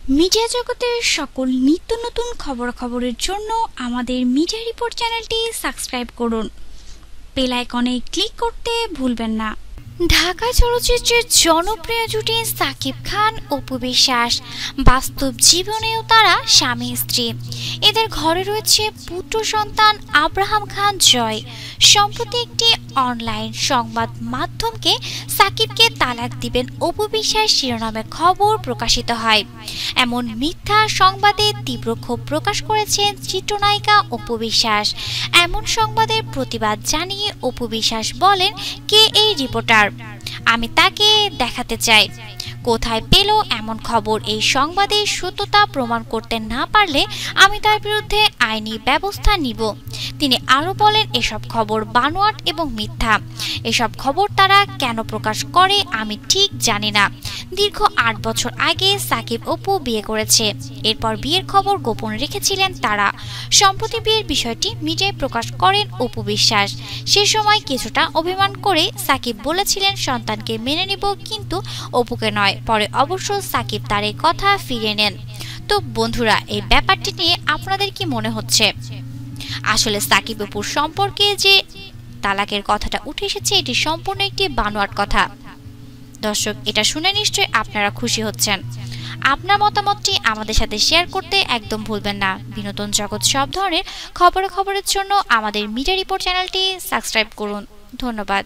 Media জগতের সকল নিত্য নতুন খবরাখবরের জন্য আমাদের মিডিয়া রিপোর্ট চ্যানেলটি সাবস্ক্রাইব করুন। বেল আইকনে ক্লিক করতে ভুলবেন না। ঢাকা চলচ্চিত্রের জনপ্রিয় জুটি সাকিব খান অপু বিশ্বাস। বাস্তব জীবনেও তারা স্বামী স্ত্রী। এদের ঘরে রয়েছে পুত্র সন্তান আব্রাহাম খান জয়। সম্প্রতি একটি অনলাইন সংবাদ মাধ্যমকে সাকিবকে তালাক দিবেন অপু বিশ্বাস শিরোনামে খবর প্রকাশিত হয়। এমন মিথ্যা সংবাদে তীব্র ক্ষোভ প্রকাশ করেছেন চিত্রনায়িকা অপু বিশ্বাস। এমন সংবাদের প্রতিবাদ জানিয়ে অপু বিশ্বাস বলেন, কে এই রিপোর্টার? আমি তাকে দেখাতে চাই। কোথায় পেল এমন খবর? এই সংবাদের সত্যতা প্রমাণ করতে না পারলে আমি তার বিরুদ্ধে আইনি ব্যবস্থা নিব। তিনি আরো বলেন, এসব খবর বানোয়াট এবং মিথ্যা। এসব খবর তারা কেন প্রকাশ করে আমি ঠিক জানি না। দীর্ঘ ৮ বছর আগে সাকিব অপু বিয়ে করেছে। এরপর বিয়ের খবর গোপন রেখেছিলেন তারা। সম্প্রতি বিয়ের বিষয়টি মিডিয়ায় প্রকাশ করেন অপু বিশ্বাস। সে সময় কিছুটা অভিমান করে সাকিব বলেছিলেন সন্তানকে মেনে নিব, কিন্তু অপুকে নয়। পরে অবশ্য সাকিব তার এই কথা ফিরিয়ে নেন। তো বন্ধুরা, এই ব্যাপারটি নিয়ে আপনাদের কি মনে হচ্ছে? আসলে সাকিব অপুর সম্পর্কে যে তালাকের কথাটা উঠে এসেছে, এটি সম্পূর্ণ একটি বানোয়াট কথা। দর্শক, এটা শুনে নিশ্চয়ই আপনারা খুশি হচ্ছেন। আপনার মতামতটি আমাদের সাথে শেয়ার করতে একদম ভুলবেন না। বিনোদন জগৎ সব ধরনের খবরের জন্য আমাদের মিডিয়া রিপোর্ট চ্যানেলটি সাবস্ক্রাইব করুন। ধন্যবাদ।